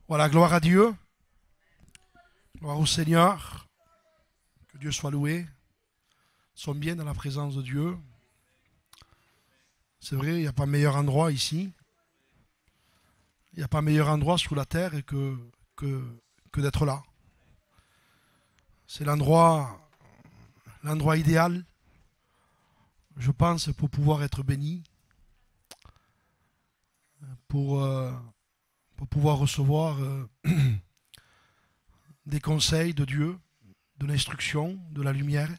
Voilà, gloire à Dieu, gloire au Seigneur, que Dieu soit loué. Nous sommes bien dans la présence de Dieu. C'est vrai, il n'y a pas meilleur endroit ici. Il n'y a pas meilleur endroit sous la terre que d'être là. C'est l'endroit idéal, je pense, pour pouvoir être béni, pour, euh, pour pouvoir recevoir des conseils de Dieu, de l'instruction, de la lumière.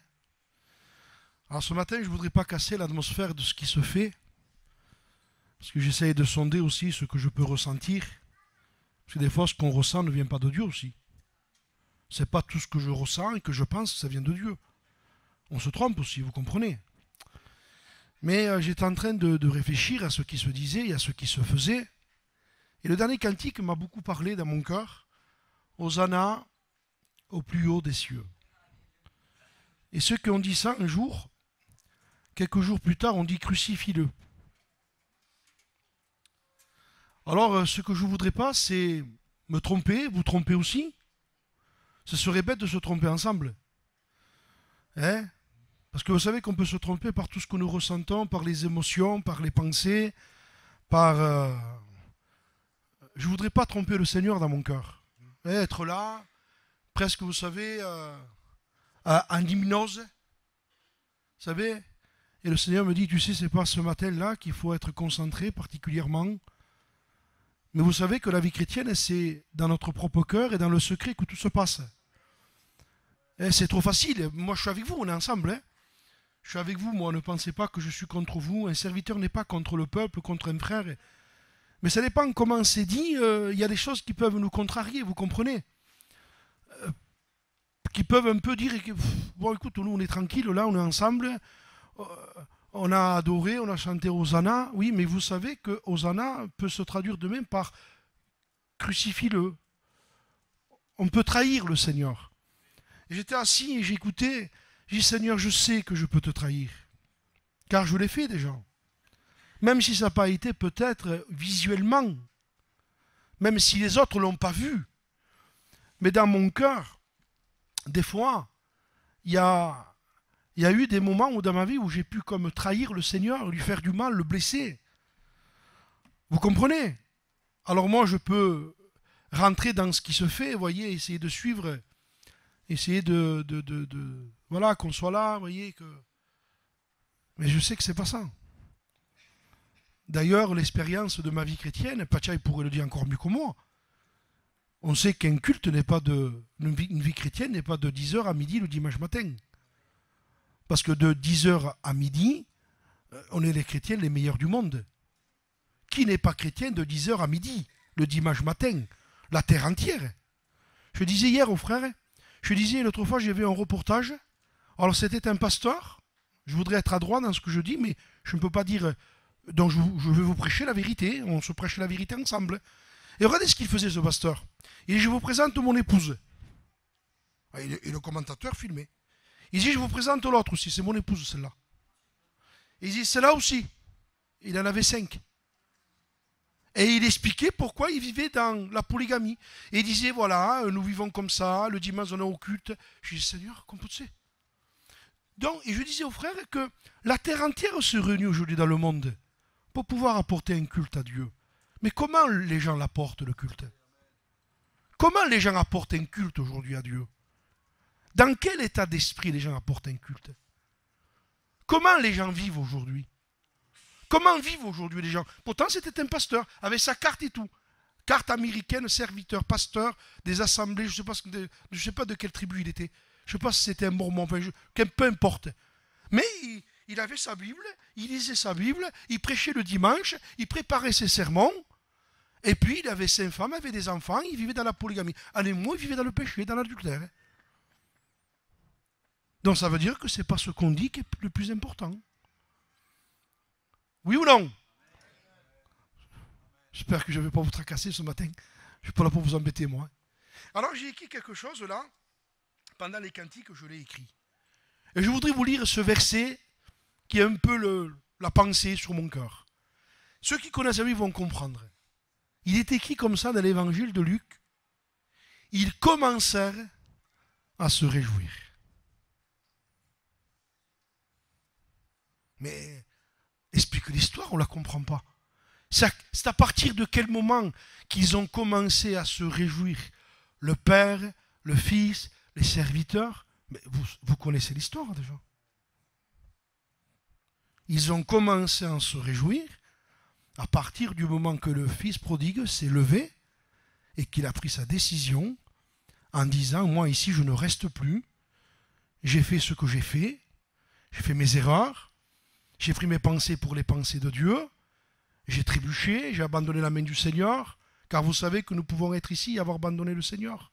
Alors ce matin, je ne voudrais pas casser l'atmosphère de ce qui se fait, parce que j'essaye de sonder aussi ce que je peux ressentir. Parce que des fois, ce qu'on ressent ne vient pas de Dieu aussi. C'est pas tout ce que je ressens et que je pense que ça vient de Dieu. On se trompe aussi, vous comprenez. Mais j'étais en train de réfléchir à ce qui se disait et à ce qui se faisait. Et le dernier cantique m'a beaucoup parlé dans mon cœur. Hosanna au plus haut des cieux. Et ceux qui ont dit ça un jour, quelques jours plus tard, on dit crucifie-le. Alors, ce que je ne voudrais pas, c'est me tromper, vous tromper aussi. Ce serait bête de se tromper ensemble. Hein? Parce que vous savez qu'on peut se tromper par tout ce que nous ressentons, par les émotions, par les pensées, par... Je ne voudrais pas tromper le Seigneur dans mon cœur. Être là, presque, vous savez, en hypnose. Vous savez? Et le Seigneur me dit, tu sais, c'est pas ce matin-là qu'il faut être concentré particulièrement. Mais vous savez que la vie chrétienne, c'est dans notre propre cœur et dans le secret que tout se passe. C'est trop facile. Moi, je suis avec vous, on est ensemble. Hein. Je suis avec vous, moi, ne pensez pas que je suis contre vous. Un serviteur n'est pas contre le peuple, contre un frère. Mais ça dépend comment c'est dit. Il y a des choses qui peuvent nous contrarier, vous comprenez, qui peuvent un peu dire, bon, écoute, nous, on est tranquille, là, on est ensemble. Euh, On a adoré, on a chanté Hosanna. Oui, mais vous savez que Hosanna peut se traduire de même par crucifie-le. On peut trahir le Seigneur. Et j'étais assis et j'écoutais. J'ai dit, Seigneur, je sais que je peux te trahir. Car je l'ai fait déjà. Même si ça n'a pas été peut-être visuellement. Même si les autres ne l'ont pas vu. Mais dans mon cœur, des fois, il y a eu des moments où, dans ma vie où j'ai pu comme trahir le Seigneur, lui faire du mal, le blesser. Vous comprenez? Alors moi, je peux rentrer dans ce qui se fait, vous voyez, essayer de suivre, essayer voilà, qu'on soit là, vous voyez, que... Mais je sais que c'est pas ça. D'ailleurs, l'expérience de ma vie chrétienne, Pachaï pourrait le dire encore mieux que moi, on sait qu'un culte n'est pas de... Une vie chrétienne n'est pas de 10h à midi le dimanche matin. Parce que de 10h à midi, on est les chrétiens les meilleurs du monde. Qui n'est pas chrétien de 10h à midi, le dimanche matin? La terre entière. Je disais hier aux frères, je disais l'autre fois, j'ai vu un reportage. Alors c'était un pasteur. Je voudrais être adroit dans ce que je dis, mais je ne peux pas dire... Donc je vais vous prêcher la vérité. On se prêche la vérité ensemble. Et regardez ce qu'il faisait, ce pasteur. Il dit, je vous présente mon épouse. Et le commentateur filmait. Il dit, je vous présente l'autre aussi, c'est mon épouse, celle-là. Il dit, celle-là aussi. Il en avait 5. Et il expliquait pourquoi il vivait dans la polygamie. Et il disait, voilà, nous vivons comme ça, le dimanche on est au culte. Je dis, Seigneur, comment tu sais? Donc, et je disais aux frères que la terre entière se réunit aujourd'hui dans le monde pour pouvoir apporter un culte à Dieu. Mais comment les gens l'apportent, le culte? Comment les gens apportent un culte aujourd'hui à Dieu? Dans quel état d'esprit les gens apportent un culte? Comment les gens vivent aujourd'hui? Comment vivent aujourd'hui les gens? Pourtant, c'était un pasteur, avec sa carte et tout. Carte américaine, serviteur, pasteur, des assemblées, je ne sais pas de quelle tribu il était. Je ne sais pas si c'était un mormon, peu importe. Mais il avait sa Bible, il lisait sa Bible, il prêchait le dimanche, il préparait ses sermons. Et puis, il avait 5 femmes, il avait des enfants, il vivait dans la polygamie. Allez, moi, il vivait dans le péché, dans l'adultère. Donc ça veut dire que ce n'est pas ce qu'on dit qui est le plus important. Oui ou non? J'espère que je ne vais pas vous tracasser ce matin. Je ne suis pas là pour vous embêter, moi. Alors j'ai écrit quelque chose là, pendant les cantiques, je l'ai écrit. Et je voudrais vous lire ce verset qui est un peu la pensée sur mon cœur. Ceux qui connaissent la Bible vont comprendre. Il est écrit comme ça dans l'évangile de Luc. Ils commencèrent à se réjouir. Mais explique l'histoire, on ne la comprend pas. C'est à partir de quel moment qu'ils ont commencé à se réjouir? Le Père, le Fils, les serviteurs. Mais vous connaissez l'histoire déjà. Ils ont commencé à se réjouir à partir du moment que le fils prodigue s'est levé et qu'il a pris sa décision en disant « Moi ici je ne reste plus, j'ai fait ce que j'ai fait mes erreurs, j'ai pris mes pensées pour les pensées de Dieu, j'ai trébuché, j'ai abandonné la main du Seigneur, car vous savez que nous pouvons être ici et avoir abandonné le Seigneur,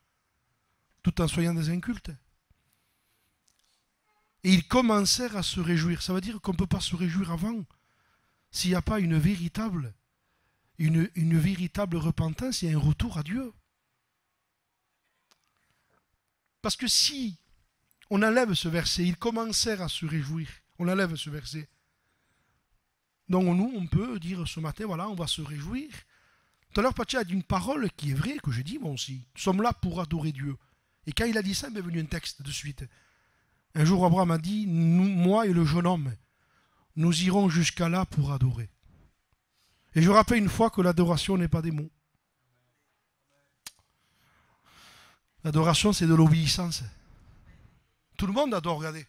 tout en soyant des incultes. » Et ils commencèrent à se réjouir. Ça veut dire qu'on ne peut pas se réjouir avant s'il n'y a pas une véritable repentance et un retour à Dieu. Parce que si on enlève ce verset, ils commencèrent à se réjouir, on enlève ce verset. Donc nous, on peut dire ce matin, voilà, on va se réjouir. Tout à l'heure, Pacha a dit une parole qui est vraie, que j'ai dit moi aussi. Nous sommes là pour adorer Dieu. Et quand il a dit ça, il m'est venu un texte de suite. Un jour, Abraham a dit, moi et le jeune homme, nous irons jusqu'à là pour adorer. Et je rappelle une fois que l'adoration n'est pas des mots. L'adoration, c'est de l'obéissance. Tout le monde adore, regardez.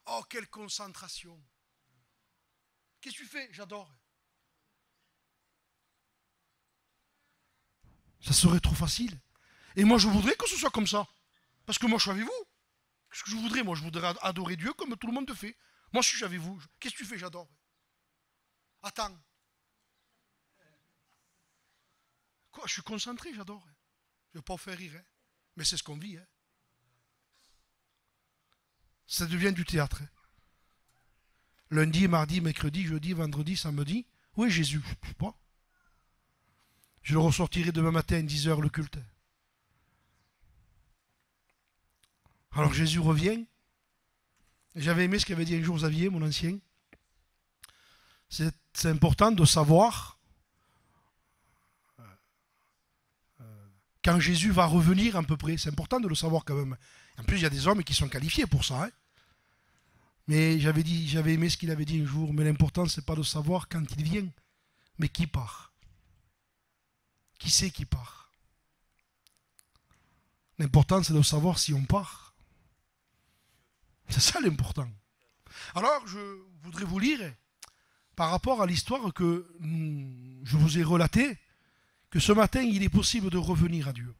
Oh, quelle concentration. Qu'est-ce que tu fais? J'adore. Ça serait trop facile. Et moi, je voudrais que ce soit comme ça. Parce que moi, je suis avec vous. Qu'est-ce que je voudrais? Moi, je voudrais adorer Dieu comme tout le monde le fait. Moi, je suis avec vous. Qu'est-ce que tu fais? J'adore. Attends. Quoi? Je suis concentré, j'adore. Je ne vais pas vous faire rire. Mais c'est ce qu'on vit. Ça devient du théâtre. Lundi, mardi, mercredi, jeudi, vendredi, samedi. Oui, Jésus, je ne sais pas. Je le ressortirai demain matin à 10h le culte. Alors Jésus revient. J'avais aimé ce qu'avait dit un jour Xavier, mon ancien. C'est important de savoir quand Jésus va revenir à peu près. C'est important de le savoir quand même. En plus, il y a des hommes qui sont qualifiés pour ça. Mais j'avais aimé ce qu'il avait dit un jour. Mais l'important, c'est pas de savoir quand il vient, mais qui part. Qui c'est qui part? L'important, c'est de savoir si on part. C'est ça l'important. Alors, je voudrais vous lire, par rapport à l'histoire que je vous ai relatée, que ce matin, il est possible de revenir à Dieu.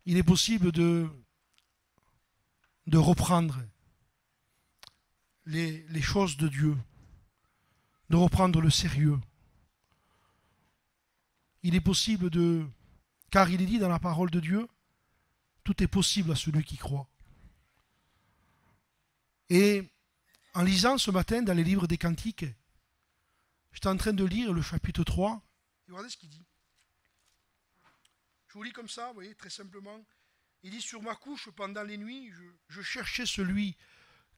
Il est possible de reprendre les choses de Dieu, de reprendre le sérieux. Il est possible car il est dit dans la parole de Dieu, tout est possible à celui qui croit. Et en lisant ce matin dans les livres des Cantiques, j'étais en train de lire le chapitre 3. Et regardez ce qu'il dit. Je vous lis comme ça, vous voyez, très simplement. Il dit, sur ma couche, pendant les nuits, je cherchais celui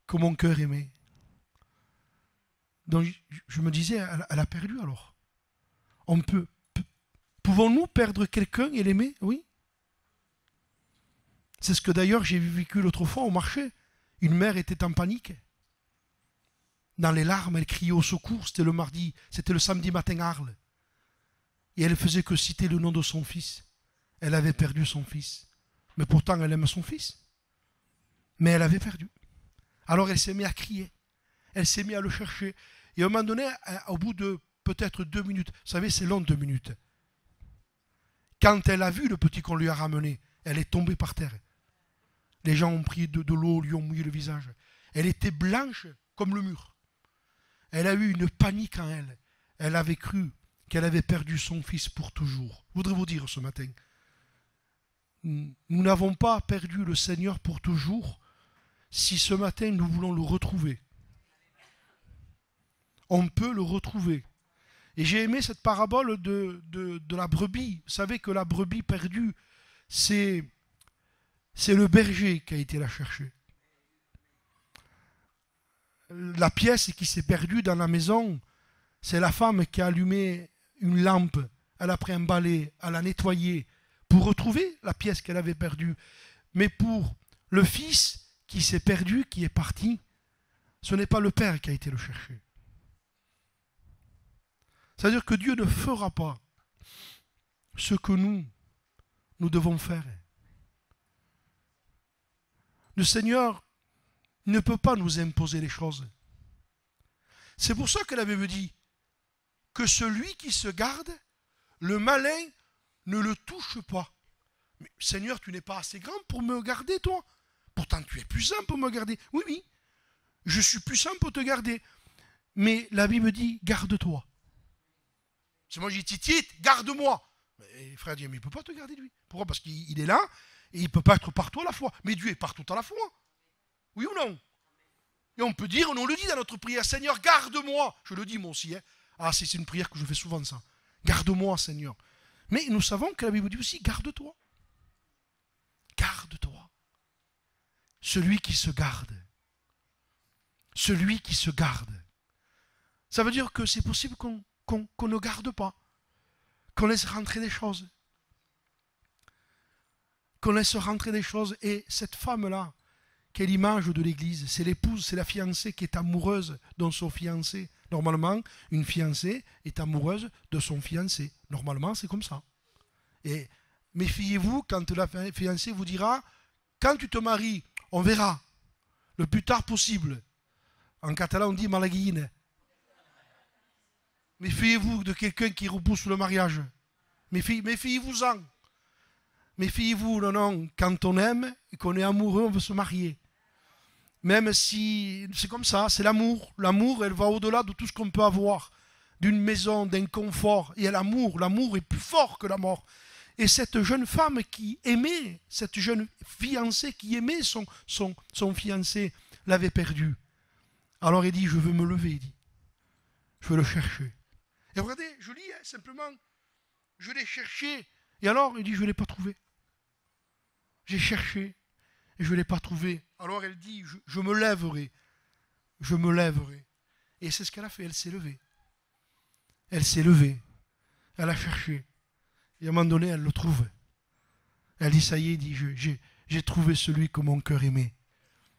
que mon cœur aimait. Donc je me disais, elle a perdu alors. Pouvons-nous perdre quelqu'un et l'aimer? Oui. C'est ce que d'ailleurs j'ai vécu l'autre fois au marché. Une mère était en panique. Dans les larmes, elle criait au secours. C'était le samedi matin à Arles. Et elle faisait que citer le nom de son fils. Elle avait perdu son fils. Mais pourtant, elle aime son fils. Mais elle avait perdu. Alors elle s'est mise à crier. Elle s'est mise à le chercher. Et à un moment donné, au bout de peut-être 2 minutes, vous savez, c'est long 2 minutes. Quand elle a vu le petit qu'on lui a ramené, elle est tombée par terre. Les gens ont pris de l'eau, lui ont mouillé le visage. Elle était blanche comme le mur. Elle a eu une panique en elle. Elle avait cru qu'elle avait perdu son fils pour toujours. Je voudrais vous dire ce matin, nous n'avons pas perdu le Seigneur pour toujours si ce matin nous voulons le retrouver. On peut le retrouver. Et j'ai aimé cette parabole de la brebis. Vous savez que la brebis perdue, c'est le berger qui a été la chercher. la pièce qui s'est perdue dans la maison, c'est la femme qui a allumé une lampe, elle a pris un balai, elle a nettoyé pour retrouver la pièce qu'elle avait perdue. Mais pour le fils qui s'est perdu, qui est parti, ce n'est pas le père qui a été le chercher. C'est-à-dire que Dieu ne fera pas ce que nous devons faire. Le Seigneur ne peut pas nous imposer les choses. C'est pour ça que la Bible dit que celui qui se garde, le malin ne le touche pas. Mais Seigneur, tu n'es pas assez grand pour me garder, toi. Pourtant, tu es puissant pour me garder. Oui, oui, je suis puissant pour te garder. Mais la Bible dit, garde-toi. C'est moi, je dis, Tite, garde-moi. Mais frère dit, mais il ne peut pas te garder, lui. Pourquoi? Parce qu'il est là, et il ne peut pas être partout à la fois. Mais Dieu est partout à la fois. Oui ou non? Et on peut dire, on le dit dans notre prière, Seigneur, garde-moi. Je le dis moi aussi. Hein. Ah, c'est une prière que je fais souvent, ça. Garde-moi, Seigneur. Mais nous savons que la Bible dit aussi, garde-toi. Garde-toi. Celui qui se garde. Celui qui se garde. Ça veut dire que c'est possible qu'on ne garde pas. Qu'on laisse rentrer des choses. Qu'on laisse rentrer des choses. Et cette femme-là, quelle image de l'Église? C'est l'épouse, c'est la fiancée qui est amoureuse de son fiancé. Normalement, une fiancée est amoureuse de son fiancé. Normalement, c'est comme ça. Et méfiez-vous quand la fiancée vous dira, quand tu te maries, on verra, le plus tard possible. En catalan, on dit malaguine. Méfiez-vous de quelqu'un qui repousse le mariage. Méfiez-vous-en. Méfiez-vous, non, quand on aime et qu'on est amoureux, on veut se marier. Même si c'est comme ça, c'est l'amour. L'amour, elle va au-delà de tout ce qu'on peut avoir. D'une maison, d'un confort. Et l'amour est plus fort que la mort. Et cette jeune femme qui aimait, cette jeune fiancée qui aimait son fiancé, l'avait perdu. Alors il dit, je veux me lever, il dit. Je veux le chercher. Et regardez, je lis simplement, je l'ai cherché. Et alors, il dit, je ne l'ai pas trouvé. J'ai cherché et je ne l'ai pas trouvé. Alors elle dit, je me lèverai. Je me lèverai. Et c'est ce qu'elle a fait, elle s'est levée. Elle s'est levée. Elle a cherché. Et à un moment donné, elle le trouve. Elle dit, ça y est, dit, j'ai trouvé celui que mon cœur aimait.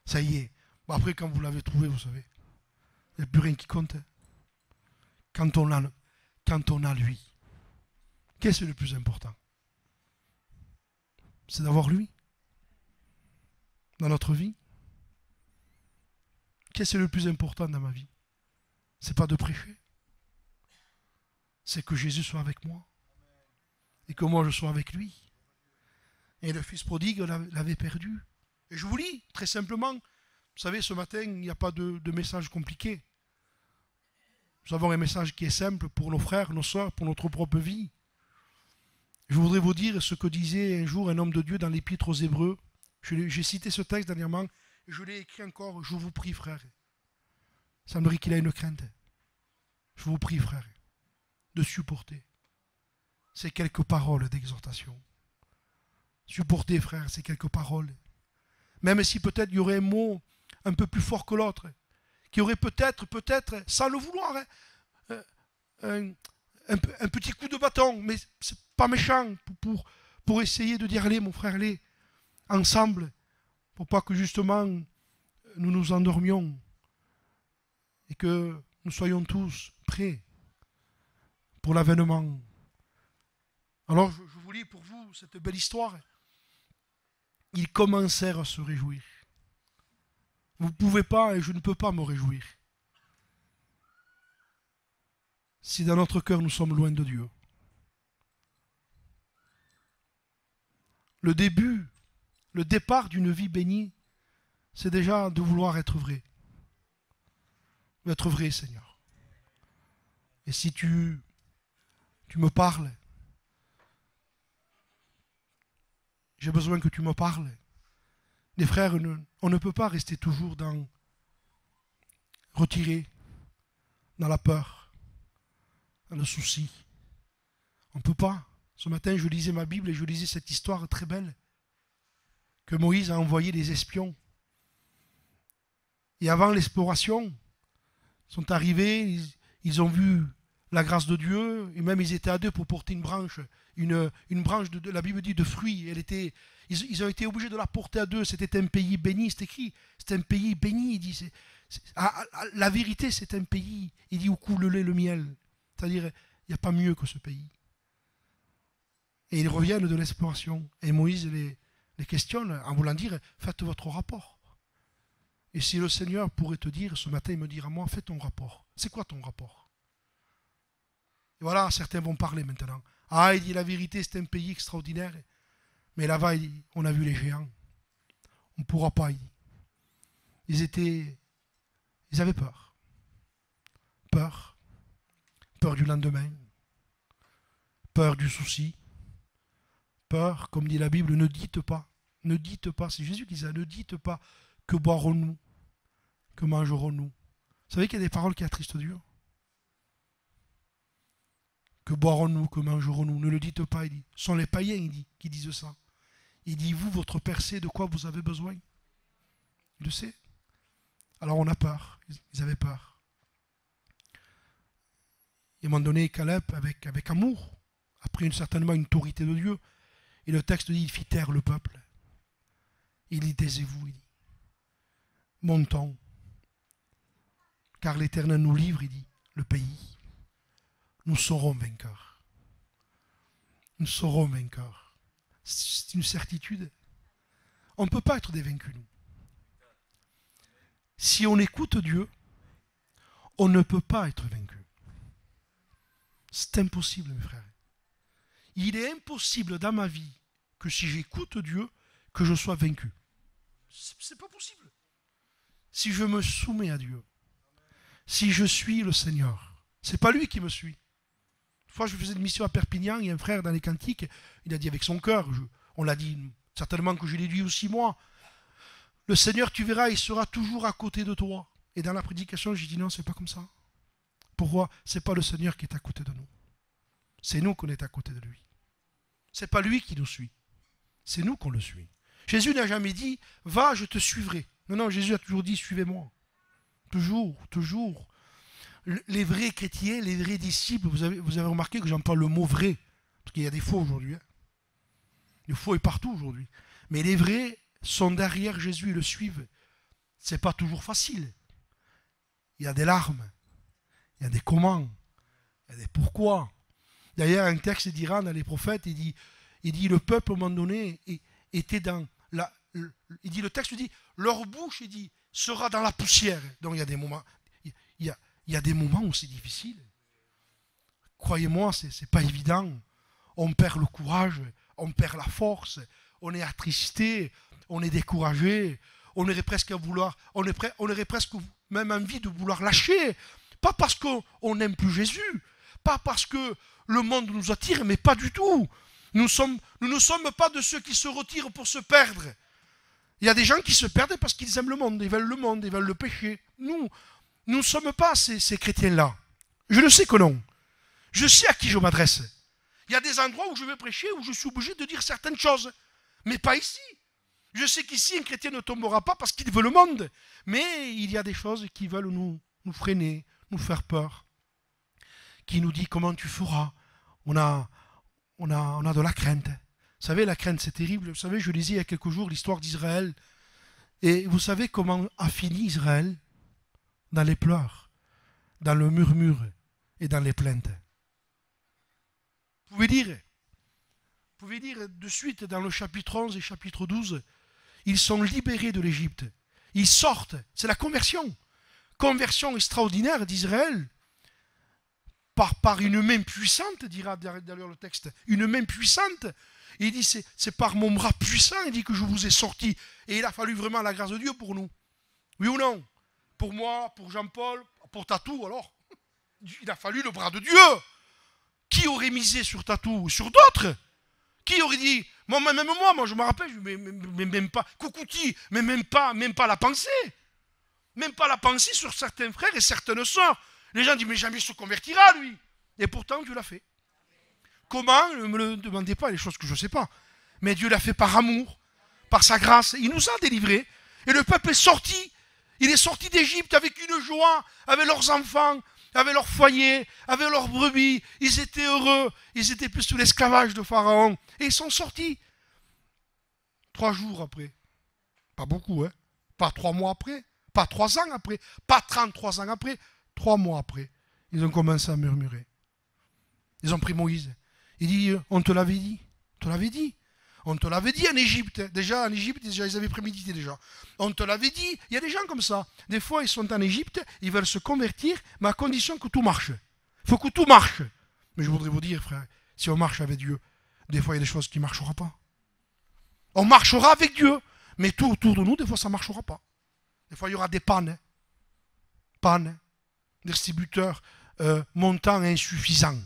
Ça y est. Bon, après, quand vous l'avez trouvé, vous savez, il n'y a plus rien qui compte. Quand on a lui, qu'est-ce qui est le plus important? C'est d'avoir lui dans notre vie. Qu'est-ce qui est le plus important dans ma vie? C'est pas de prêcher. C'est que Jésus soit avec moi. Et que moi je sois avec lui. Et le fils prodigue l'avait perdu. Et je vous lis, très simplement, vous savez, ce matin, il n'y a pas de message compliqué. Nous avons un message qui est simple pour nos frères, nos soeurs, pour notre propre vie. Je voudrais vous dire ce que disait un jour un homme de Dieu dans l'Épître aux Hébreux. J'ai cité ce texte dernièrement, et je l'ai écrit encore, je vous prie, frère. Il semblerait qu'il a une crainte. Je vous prie, frère, de supporter ces quelques paroles d'exhortation. Supporter, frère, ces quelques paroles. Même si peut-être il y aurait un mot un peu plus fort que l'autre, qui aurait peut-être, sans le vouloir, un petit coup de bâton, mais c'est pas méchant pour essayer de dire allez, mon frère, allez, ensemble, pour pas que justement nous nous endormions et que nous soyons tous prêts pour l'avènement. Alors je vous lis pour vous cette belle histoire. Ils commencèrent à se réjouir. Vous ne pouvez pas et je ne peux pas me réjouir si dans notre cœur nous sommes loin de Dieu. Le départ d'une vie bénie, c'est déjà de vouloir être vrai. Être vrai, Seigneur. Et si tu me parles, j'ai besoin que tu me parles. Les frères, on ne peut pas rester toujours retiré dans la peur, dans le souci. On ne peut pas. Ce matin, je lisais ma Bible et je lisais cette histoire très belle que Moïse a envoyé des espions. Et avant l'exploration, sont arrivés, ils ont vu la grâce de Dieu, et même ils étaient à deux pour porter une branche la Bible dit de fruits. Ils ont été obligés de la porter à deux. C'était un pays béni, c'est écrit. C'est un pays béni, il dit. La vérité, c'est un pays, il dit, où coule le lait, le miel. C'est-à-dire, il n'y a pas mieux que ce pays. Et ils reviennent de l'exploration. Et Moïse les questionne en voulant dire, faites votre rapport. Et si le Seigneur pourrait te dire, ce matin, il me dira, moi, fais ton rapport. C'est quoi ton rapport? Et voilà, certains vont parler maintenant. Ah, il dit, la vérité, c'est un pays extraordinaire. Mais là-bas, on a vu les géants. On ne pourra pas, il dit. Ils avaient peur. Peur. Peur du lendemain. Peur du souci. Peur, comme dit la Bible, ne dites pas. Ne dites pas, c'est Jésus qui dit ça, ne dites pas que boirons-nous, que mangerons-nous. Vous savez qu'il y a des paroles qui attristent Dieu. Que boirons-nous, que mangerons-nous? Ne le dites pas, il dit. Ce sont les païens, il dit, qui disent ça. Il dit, vous, votre Père sait de quoi vous avez besoin. Il le sait. Alors on a peur. Ils avaient peur. Ils m'ont donné Caleb avec amour, après certainement une autorité de Dieu. Et le texte dit, il fit taire le peuple. Il dit, taisez-vous, il dit. Montons. Car l'Éternel nous livre, il dit, le pays. Nous serons vainqueurs. Nous serons vainqueurs. C'est une certitude. On ne peut pas être des vaincus, nous. Si on écoute Dieu, on ne peut pas être vaincu. C'est impossible, mes frères. Il est impossible dans ma vie que si j'écoute Dieu, que je sois vaincu. C'est pas possible. Si je me soumets à Dieu, si je suis le Seigneur, c'est pas lui qui me suit. Une fois, je faisais une mission à Perpignan, il y a un frère dans les cantiques, il a dit avec son cœur, on l'a dit certainement que je l'ai dit aussi moi, le Seigneur, tu verras, il sera toujours à côté de toi. Et dans la prédication, j'ai dit non, c'est pas comme ça. Pourquoi? C'est pas le Seigneur qui est à côté de nous. C'est nous qu'on est à côté de lui. C'est pas lui qui nous suit. C'est nous qu'on le suit. Jésus n'a jamais dit, va, je te suivrai. Non, non, Jésus a toujours dit, suivez-moi. Toujours, toujours. Les vrais chrétiens, les vrais disciples, vous avez remarqué que j'emploie le mot vrai. Parce qu'il y a des faux aujourd'hui. Hein. Le faux est partout aujourd'hui. Mais les vrais sont derrière Jésus et le suivent. C'est pas toujours facile. Il y a des larmes. Il y a des comment. Il y a des pourquoi. D'ailleurs, un texte dira dans les prophètes, il dit le peuple, à un moment donné, était dans la... Il dit, le texte dit, leur bouche, il dit, sera dans la poussière. Donc il y a des moments, il y a des moments où c'est difficile. Croyez-moi, c'est pas évident. On perd le courage, on perd la force, on est attristé, on est découragé, on aurait presque à vouloir, on aurait presque même envie de vouloir lâcher. Pas parce qu'on n'aime plus Jésus, pas parce que le monde nous attire, mais pas du tout. Nous ne sommes pas de ceux qui se retirent pour se perdre. Il y a des gens qui se perdent parce qu'ils aiment le monde, ils veulent le péché. Nous ne sommes pas ces chrétiens-là. Je le sais que non. Je sais à qui je m'adresse. Il y a des endroits où je vais prêcher, où je suis obligé de dire certaines choses. Mais pas ici. Je sais qu'ici, un chrétien ne tombera pas parce qu'il veut le monde. Mais il y a des choses qui veulent nous freiner, nous faire peur. Qui nous dit comment tu feras. On a de la crainte. Vous savez, la crainte, c'est terrible. Vous savez, je lisais il y a quelques jours l'histoire d'Israël. Et vous savez comment a fini Israël? Dans les pleurs, dans le murmure et dans les plaintes. Vous pouvez dire de suite dans le chapitre 11 et chapitre 12, ils sont libérés de l'Égypte. Ils sortent. C'est la conversion. Conversion extraordinaire d'Israël. Par une main puissante, dira d'ailleurs le texte, une main puissante. Il dit, c'est par mon bras puissant, il dit que je vous ai sortis. Et il a fallu vraiment la grâce de Dieu pour nous. Oui ou non? Pour moi, pour Jean-Paul, pour Tatou, alors, il a fallu le bras de Dieu. Qui aurait misé sur Tatou? Sur d'autres? Qui aurait dit, même moi, je me rappelle, mais même pas, Coukouti, mais même pas la pensée. Même pas la pensée sur certains frères et certaines sœurs. Les gens disent, mais jamais il se convertira, lui. Et pourtant, Dieu l'a fait. Comment? Ne me le demandez pas, les choses que je ne sais pas. Mais Dieu l'a fait par amour, par sa grâce. Il nous a délivrés. Et le peuple est sorti. Il est sorti d'Égypte avec une joie, avec leurs enfants, avec leur foyer, avec leurs brebis. Ils étaient heureux. Ils étaient plus sous l'esclavage de Pharaon. Et ils sont sortis. 3 jours après. Pas beaucoup, hein. Pas 3 mois après. Pas 3 ans après. Pas 33 ans après. 3 mois après. Ils ont commencé à murmurer. Ils ont pris Moïse. Il dit, on te l'avait dit. On te l'avait dit. On te l'avait dit en Égypte. Déjà, en Égypte, déjà, ils avaient prémédité déjà. On te l'avait dit. Il y a des gens comme ça. Des fois, ils sont en Égypte, ils veulent se convertir, mais à condition que tout marche. Il faut que tout marche. Mais je voudrais vous dire, frère, si on marche avec Dieu, des fois, il y a des choses qui ne marcheront pas. On marchera avec Dieu, mais tout autour de nous, des fois, ça ne marchera pas. Des fois, il y aura des pannes. Pannes. Distributeurs montants insuffisants.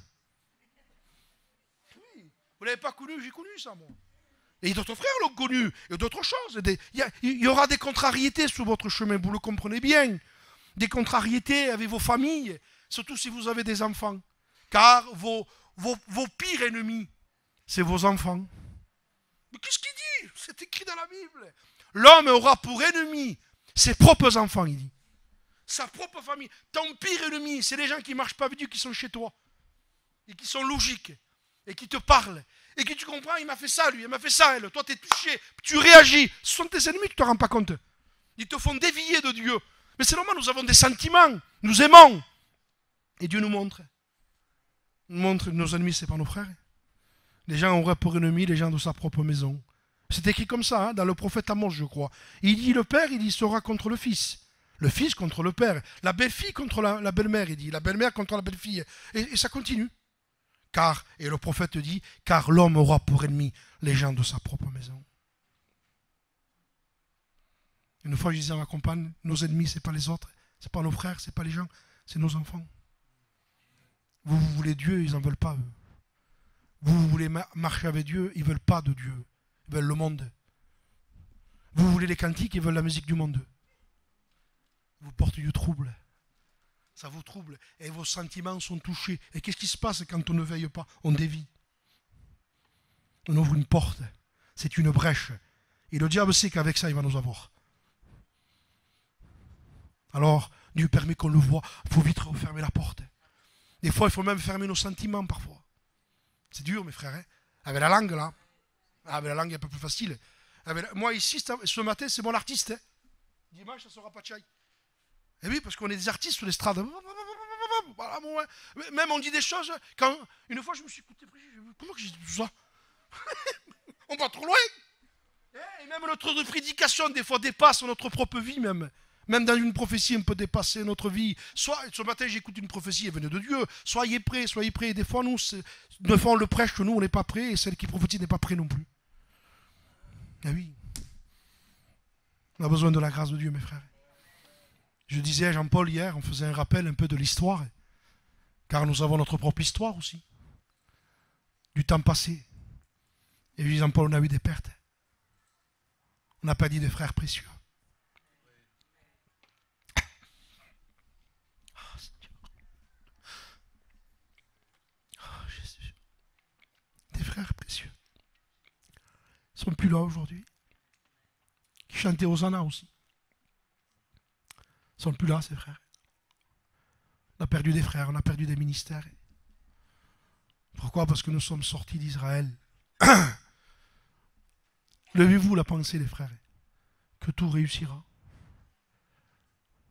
Oui. Vous ne l'avez pas connu, j'ai connu ça, moi. Et d'autres frères l'ont connu, et d'autres choses. Il y aura des contrariétés sur votre chemin, vous le comprenez bien. Des contrariétés avec vos familles, surtout si vous avez des enfants. Car vos pires ennemis, c'est vos enfants. Mais qu'est-ce qu'il dit? C'est écrit dans la Bible. L'homme aura pour ennemi ses propres enfants, il dit. Sa propre famille. Ton pire ennemi, c'est les gens qui ne marchent pas avec Dieu, qui sont chez toi. Et qui sont logiques. Et qui te parlent. Et que tu comprends, il m'a fait ça, lui, il m'a fait ça, elle. Toi, tu es touché, tu réagis. Ce sont tes ennemis, tu ne te rends pas compte. Ils te font dévier de Dieu. Mais c'est normal, nous avons des sentiments. Nous aimons. Et Dieu nous montre. Nous montre que nos ennemis, ce n'est pas nos frères. Les gens auraient pour ennemis les gens de sa propre maison. C'est écrit comme ça, hein, dans le prophète Amos, je crois. Il dit le père, il sera contre le fils. Le fils contre le père. La belle-fille contre la belle-mère, il dit. La belle-mère contre la belle-fille. Et ça continue. Car, et le prophète dit, car l'homme aura pour ennemi les gens de sa propre maison. Une fois, je disais à ma compagne, nos ennemis, ce n'est pas les autres, ce n'est pas nos frères, ce n'est pas les gens, c'est nos enfants. Vous voulez Dieu, ils n'en veulent pas, eux. Vous voulez marcher avec Dieu, ils ne veulent pas de Dieu, ils veulent le monde. Vous voulez les cantiques, ils veulent la musique du monde. Vous portez du trouble. Ça vous trouble et vos sentiments sont touchés. Et qu'est-ce qui se passe quand on ne veille pas? On dévie. On ouvre une porte. C'est une brèche. Et le diable sait qu'avec ça, il va nous avoir. Alors, Dieu permet qu'on le voit. Il faut vite refermer la porte. Des fois, il faut même fermer nos sentiments parfois. C'est dur, mes frères. Hein? Avec la langue, là. Avec la langue, il est un peu plus facile. Moi, ici, ce matin, c'est mon artiste. Hein? Dimanche, ça ne sera pas de chai. Et oui, parce qu'on est des artistes sur l'estrade. Voilà, bon, ouais. Même on dit des choses. Quand une fois, je me suis écouté, comment que j'ai dit tout ça? On va trop loin. Et même notre prédication, des fois, dépasse notre propre vie, même. Même dans une prophétie, on peut dépasser notre vie. Soit, ce matin, j'écoute une prophétie, elle venait de Dieu. Soyez prêts, soyez prêts. Et des fois, on le prêche, nous, on n'est pas prêts. Et celle qui prophétise n'est pas prête non plus. Ah oui. On a besoin de la grâce de Dieu, mes frères. Je disais à Jean-Paul hier, on faisait un rappel un peu de l'histoire, car nous avons notre propre histoire aussi, du temps passé. Et Jean-Paul, on a eu des pertes. On n'a pas dit des frères précieux. Oh, Jésus. Des frères précieux. Ils ne sont plus là aujourd'hui. Qui chantaient Hosanna aussi. Ils ne sont plus là, ces frères. On a perdu des frères, on a perdu des ministères. Pourquoi? Parce que nous sommes sortis d'Israël. Levez-vous la pensée, les frères, que tout réussira.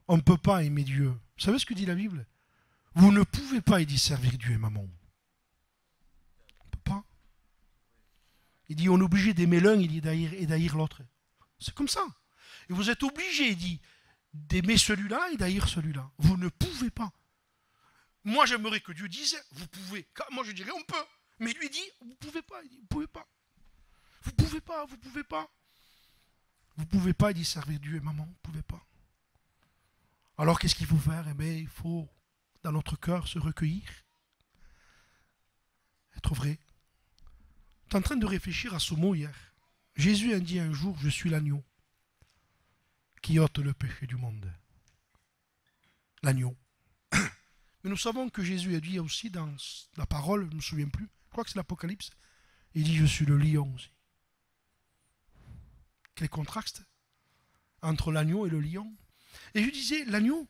On ne peut pas aimer Dieu. Vous savez ce que dit la Bible? Vous ne pouvez pas, il dit, servir Dieu et maman. On ne peut pas. Il dit, on est obligé d'aimer l'un, il dit, et d'haïr l'autre. C'est comme ça. Et vous êtes obligé, il dit, d'aimer celui-là et d'haïr celui-là. Vous ne pouvez pas. Moi, j'aimerais que Dieu dise, vous pouvez. Moi, je dirais, on peut. Mais lui dit, vous ne pouvez pas. Il dit, vous ne pouvez pas. Vous ne pouvez pas, vous ne pouvez pas. Vous ne pouvez pas, il dit, servir Dieu et maman. Vous ne pouvez pas. Alors, qu'est-ce qu'il faut faire? Eh bien, il faut, dans notre cœur, se recueillir. Être vrai. Tu es en train de réfléchir à ce mot hier. Jésus a dit un jour, je suis l'agneau qui ôte le péché du monde. L'agneau. Mais nous savons que Jésus a dit aussi dans la parole, je ne me souviens plus, je crois que c'est l'Apocalypse, il dit je suis le lion aussi. Quel contraste entre l'agneau et le lion. Et je disais, l'agneau,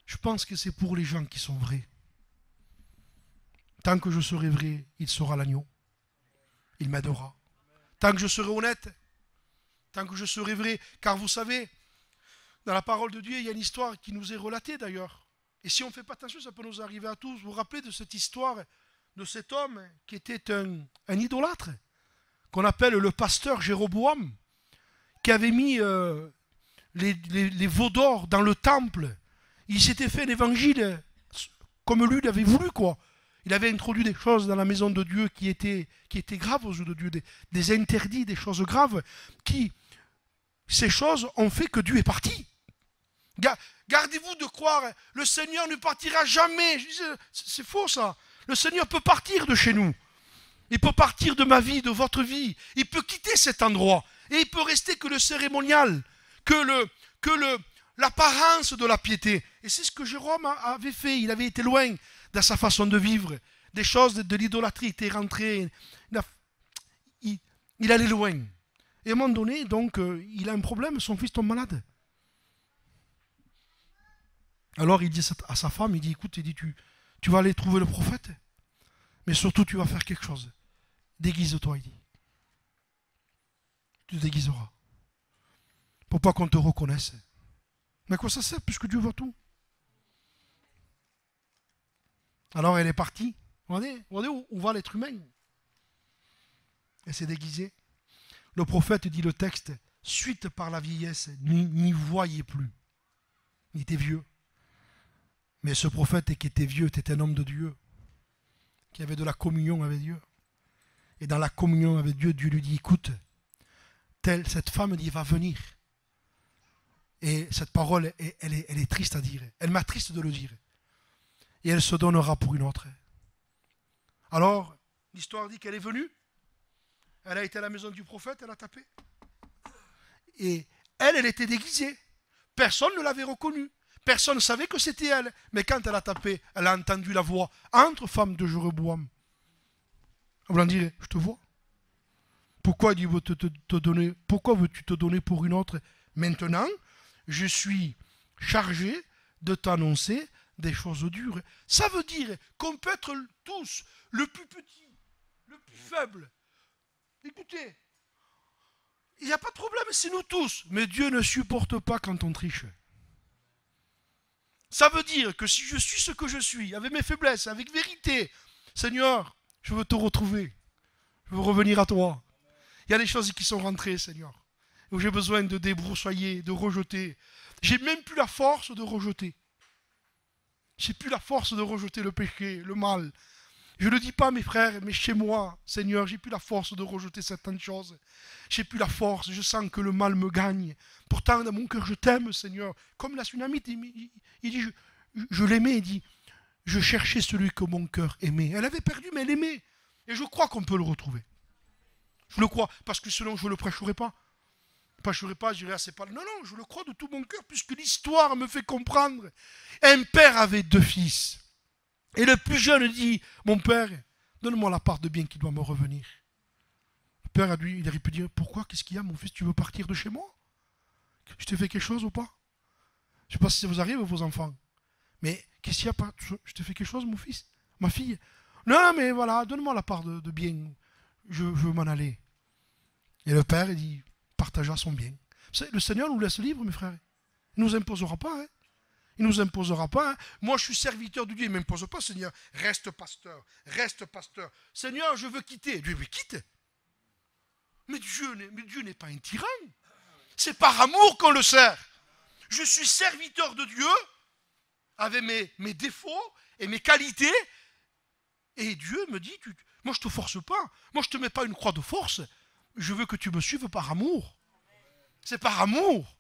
je pense que c'est pour les gens qui sont vrais. Tant que je serai vrai, il sera l'agneau. Il m'aidera. Tant que je serai honnête, tant que je serai vrai. Car vous savez, dans la parole de Dieu, il y a une histoire qui nous est relatée d'ailleurs. Et si on ne fait pas attention, ça peut nous arriver à tous. Vous vous rappelez de cette histoire de cet homme qui était un idolâtre, qu'on appelle le pasteur Jéroboam, qui avait mis les veaux d'or dans le temple. Il s'était fait l'évangile comme lui l'avait voulu, quoi. Il avait introduit des choses dans la maison de Dieu qui étaient graves aux yeux de Dieu, des interdits, des choses graves, ces choses ont fait que Dieu est parti. Gardez-vous de croire, le Seigneur ne partira jamais. C'est faux ça. Le Seigneur peut partir de chez nous. Il peut partir de ma vie, de votre vie. Il peut quitter cet endroit. Et il peut rester que le cérémonial, que l'apparence de la piété. Et c'est ce que Jérôme avait fait. Il avait été loin dans sa façon de vivre. Des choses de l'idolâtrie. Il était rentré. Il allait loin. Et à un moment donné, donc, il a un problème. Son fils tombe malade. Alors il dit à sa femme, il dit, écoute, tu vas aller trouver le prophète. Mais surtout, tu vas faire quelque chose. Déguise-toi, il dit. Tu te déguiseras. Pour pas qu'on te reconnaisse. Mais à quoi ça sert, puisque Dieu voit tout? Alors elle est partie. Vous regardez où va l'être humain. Elle s'est déguisée. Le prophète dit le texte, suite par la vieillesse, n'y voyait plus. Il était vieux. Mais ce prophète qui était vieux était un homme de Dieu, qui avait de la communion avec Dieu. Et dans la communion avec Dieu, Dieu lui dit, écoute, cette femme dit, va venir. Et cette parole, elle est triste à dire. Elle m'attriste de le dire. Et elle se donnera pour une autre. Alors, l'histoire dit qu'elle est venue. Elle a été à la maison du prophète, elle a tapé. Et elle était déguisée. Personne ne l'avait reconnue. Personne ne savait que c'était elle. Mais quand elle a tapé, elle a entendu la voix entre femmes de Jéroboam. Elle voulant dire, je te vois. Pourquoi veux-tu te donner pour une autre? Maintenant, je suis chargé de t'annoncer des choses dures. Ça veut dire qu'on peut être tous, le plus petit, le plus faible. Écoutez, il n'y a pas de problème, c'est nous tous. Mais Dieu ne supporte pas quand on triche. Ça veut dire que si je suis ce que je suis, avec mes faiblesses, avec vérité, Seigneur, je veux te retrouver. Je veux revenir à toi. Il y a des choses qui sont rentrées, Seigneur, où j'ai besoin de débroussailler, de rejeter. J'ai même plus la force de rejeter. J'ai plus la force de rejeter le péché, le mal. Je ne le dis pas, mes frères, mais chez moi, Seigneur, j'ai plus la force de rejeter certaines choses. J'ai plus la force, je sens que le mal me gagne. Pourtant, dans mon cœur, je t'aime, Seigneur. Comme la Sunamite, il dit, je l'aimais, il dit, je cherchais celui que mon cœur aimait. Elle avait perdu, mais elle aimait. Et je crois qu'on peut le retrouver. Je le crois, parce que sinon, je ne le prêcherai pas. Je ne prêcherai pas, je dirais, c'est pas... Non, non, je le crois de tout mon cœur, puisque l'histoire me fait comprendre. Un père avait 2 fils. Et le plus jeune dit, mon père, donne-moi la part de bien qui doit me revenir. Le père a lui, il aurait pu dire, pourquoi, qu'est-ce qu'il y a, mon fils, tu veux partir de chez moi? Je t'ai fait quelque chose ou pas? Je ne sais pas si ça vous arrive, vos enfants. Mais qu'est-ce qu'il y a pas? Je t'ai fait quelque chose, mon fils? Ma fille? Non, mais voilà, donne-moi la part de bien. Je veux m'en aller. Et le père, il dit, partagea son bien. Vous savez, le Seigneur nous laisse libre, mes frères. Il ne nous imposera pas, hein. Il ne nous imposera pas. Hein. Moi, je suis serviteur de Dieu. Il ne m'impose pas, Seigneur. Reste pasteur. Reste pasteur. Seigneur, je veux quitter. Dieu, mais quitte. Mais Dieu n'est pas un tyran. C'est par amour qu'on le sert. Je suis serviteur de Dieu avec mes défauts et mes qualités. Et Dieu me dit, moi, je ne te force pas. Moi, je ne te mets pas une croix de force. Je veux que tu me suives par amour. C'est par amour.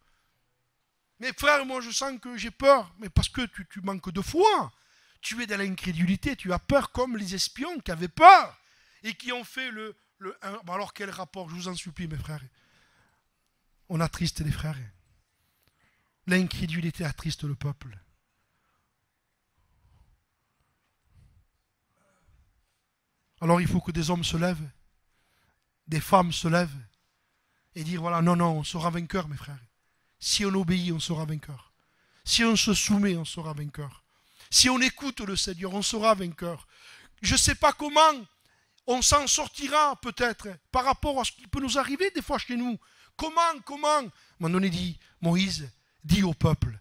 Mais frère, moi je sens que j'ai peur, mais parce que tu manques de foi. Tu es dans l'incrédulité, tu as peur comme les espions qui avaient peur et qui ont fait alors quel rapport, je vous en supplie mes frères. On attriste les frères. L'incrédulité attriste le peuple. Alors il faut que des hommes se lèvent, des femmes se lèvent et dire voilà, non, on sera vainqueur mes frères. Si on obéit, on sera vainqueur. Si on se soumet, on sera vainqueur. Si on écoute le Seigneur, on sera vainqueur. Je ne sais pas comment on s'en sortira peut-être par rapport à ce qui peut nous arriver des fois chez nous. Comment à un moment donné, dit Moïse, dis au peuple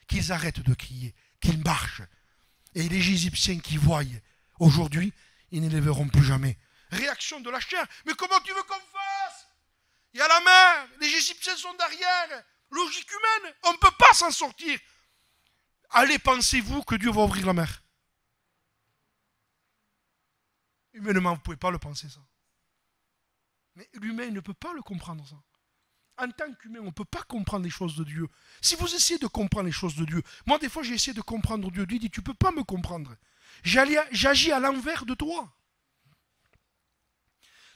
qu'ils arrêtent de crier, qu'ils marchent. Et les Égyptiens qui voient, aujourd'hui, ils ne les verront plus jamais. Réaction de la chair. Mais comment tu veux qu'on fasse? Il y a la mer, les Égyptiens sont derrière. Logique humaine, on ne peut pas s'en sortir. Allez, pensez-vous que Dieu va ouvrir la mer? Humainement, vous ne pouvez pas le penser, ça. Mais l'humain ne peut pas le comprendre, ça. En tant qu'humain, on ne peut pas comprendre les choses de Dieu. Si vous essayez de comprendre les choses de Dieu, moi, des fois, j'ai essayé de comprendre Dieu. Dieu dit, tu ne peux pas me comprendre. J'agis à l'envers de toi.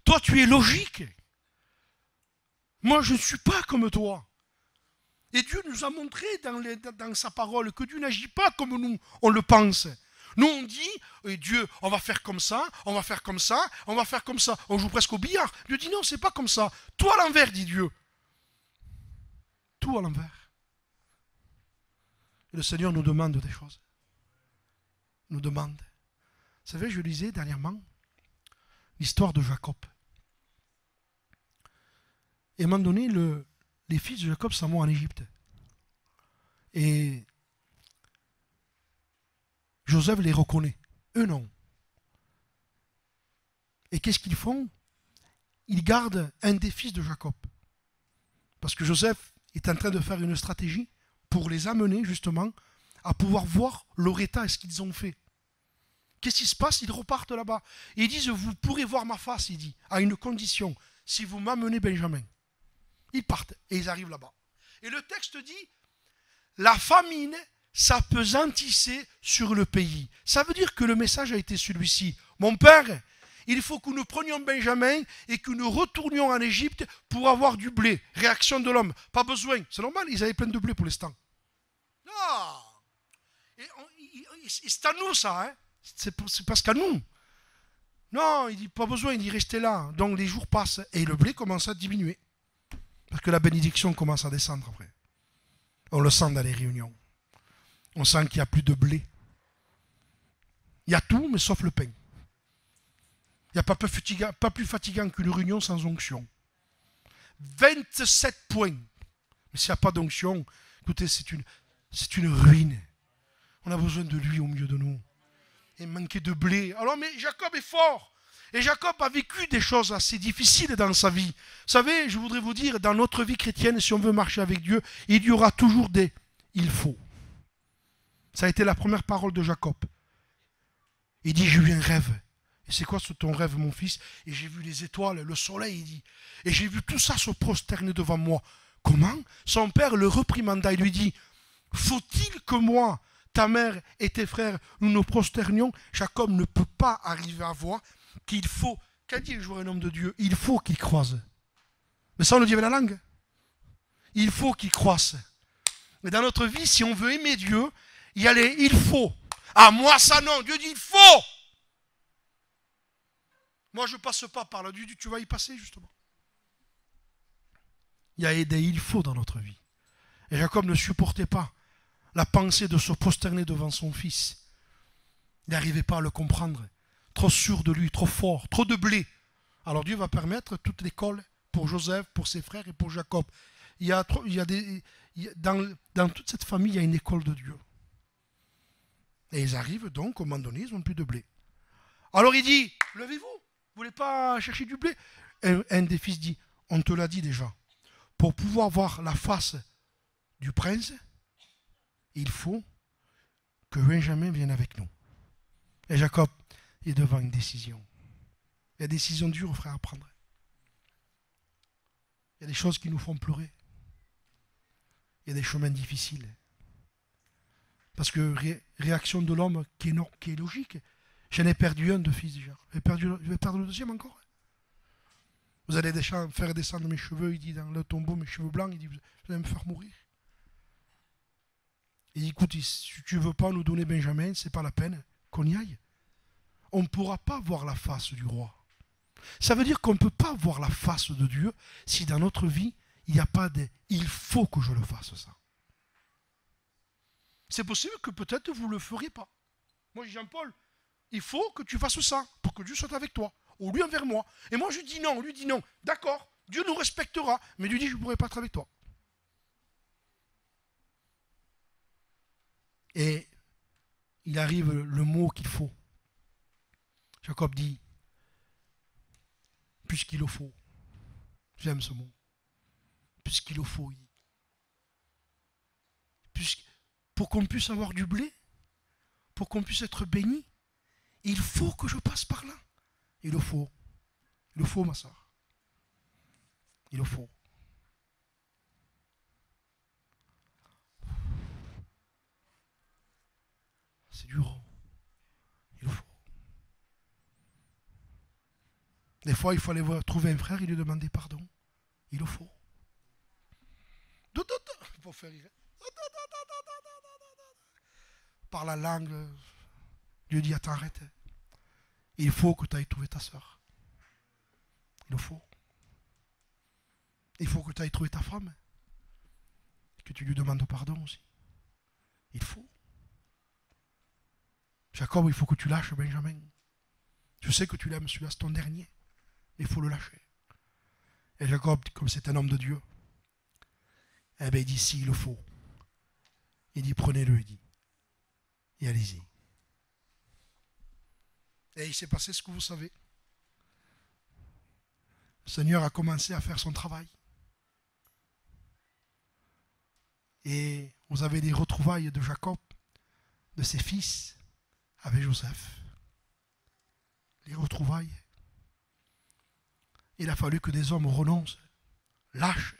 Toi, tu es logique. Moi, je ne suis pas comme toi. Et Dieu nous a montré dans sa parole que Dieu n'agit pas comme nous, on le pense. Nous, on dit, Dieu, on va faire comme ça, on va faire comme ça, on va faire comme ça. On joue presque au billard. Dieu dit, non, c'est pas comme ça. Tout à l'envers, dit Dieu. Tout à l'envers. Et le Seigneur nous demande des choses. Nous demande. Vous savez, je lisais dernièrement l'histoire de Jacob. Et à un moment donné, les fils de Jacob s'en vont en Égypte. Et Joseph les reconnaît. Eux, non. Et qu'est-ce qu'ils font? Ils gardent un des fils de Jacob. Parce que Joseph est en train de faire une stratégie pour les amener, justement, à pouvoir voir leur état et ce qu'ils ont fait. Qu'est-ce qui se passe? Ils repartent là-bas. Et ils disent, vous pourrez voir ma face, il dit, à une condition, si vous m'amenez Benjamin. Ils partent et ils arrivent là-bas. Et le texte dit, la famine s'apesantissait sur le pays. Ça veut dire que le message a été celui-ci. Mon père, il faut que nous prenions Benjamin et que nous retournions en Égypte pour avoir du blé. Réaction de l'homme. Pas besoin. C'est normal, ils avaient plein de blé pour l'instant. Non. C'est à nous ça. Hein. C'est parce qu'à nous. Non, il dit pas besoin, il dit restez là. Donc les jours passent et le blé commence à diminuer. Parce que la bénédiction commence à descendre après. On le sent dans les réunions. On sent qu'il n'y a plus de blé. Il y a tout, mais sauf le pain. Il n'y a pas plus fatigant qu'une réunion sans onction. 27 points. Mais s'il n'y a pas d'onction, écoutez, c'est une ruine. On a besoin de lui au milieu de nous. Et manquer de blé. Alors, mais Jacob est fort. Et Jacob a vécu des choses assez difficiles dans sa vie. Vous savez, je voudrais vous dire, dans notre vie chrétienne, si on veut marcher avec Dieu, il y aura toujours des « il faut ». Ça a été la première parole de Jacob. Il dit, j'ai eu un rêve. Et c'est quoi ton rêve, mon fils? Et j'ai vu les étoiles, le soleil, il dit. Et j'ai vu tout ça se prosterner devant moi. Comment? Son père le reprimanda. Il lui dit, faut-il que moi, ta mère et tes frères, nous nous prosternions? Jacob ne peut pas arriver à voir qu'il faut, qu'a dit le jour un homme de Dieu? Il faut qu'il croise. Mais ça, on le dit avec la langue. Il faut qu'il croisse. Mais dans notre vie, si on veut aimer Dieu, il y a les il faut. Ah, moi, ça non. Dieu dit il faut. Moi, je ne passe pas par là. Dieu dit tu vas y passer, justement. Il y a des il faut dans notre vie. Et Jacob ne supportait pas la pensée de se prosterner devant son fils. Il n'arrivait pas à le comprendre. Trop sûr de lui, trop fort, trop de blé. Alors Dieu va permettre toute l'école pour Joseph, pour ses frères et pour Jacob. Dans toute cette famille, il y a une école de Dieu. Et ils arrivent donc, au moment donné, ils n'ont plus de blé. Alors il dit, levez-vous, vous ne voulez pas chercher du blé? Un des fils dit, on te l'a dit déjà, pour pouvoir voir la face du prince, il faut que Benjamin vienne avec nous. Et Jacob est devant une décision. Il y a des décisions dures, frère, à prendre. Il y a des choses qui nous font pleurer. Il y a des chemins difficiles. Parce que réaction de l'homme qui est logique. J'en ai perdu un de fils déjà. Je vais perdre le deuxième encore. Vous allez faire descendre mes cheveux, il dit dans le tombeau, mes cheveux blancs, il dit, vous allez me faire mourir. Il dit, écoute, si tu ne veux pas nous donner Benjamin, c'est pas la peine qu'on y aille. On ne pourra pas voir la face du roi. Ça veut dire qu'on ne peut pas voir la face de Dieu si dans notre vie, il n'y a pas de « il faut que je le fasse ça ». c'est possible que peut-être vous ne le feriez pas. Moi, je dis Jean-Paul, il faut que tu fasses ça pour que Dieu soit avec toi, ou lui envers moi. Et moi, je dis non, lui dit non. D'accord, Dieu nous respectera, mais lui dit je ne pourrai pas être avec toi. Et il arrive le mot qu'il faut. Jacob dit, puisqu'il le faut. J'aime ce mot. Puisqu'il le faut. Pour qu'on puisse avoir du blé, pour qu'on puisse être béni, il faut que je passe par là. Il le faut. Il le faut, ma soeur. Il le faut. C'est dur. Il le faut. Des fois, il faut aller trouver un frère et lui demander pardon. Il le faut. Pour faire rire. Par la langue, Dieu dit, attends, arrête. Il faut que tu ailles trouver ta soeur. Il le faut. Il faut que tu ailles trouver ta femme. Et que tu lui demandes pardon aussi. Il faut. Jacob, il faut que tu lâches Benjamin. Je sais que tu l'aimes, celui-là, c'est ton dernier. Mais il faut le lâcher. Et Jacob, comme c'est un homme de Dieu, eh bien, il dit, s'il le faut. Il dit, prenez-le, il dit. Et allez-y. Et il s'est passé ce que vous savez. Le Seigneur a commencé à faire son travail. Et vous avez des retrouvailles de Jacob, de ses fils, avec Joseph. Les retrouvailles. Il a fallu que des hommes renoncent, lâchent.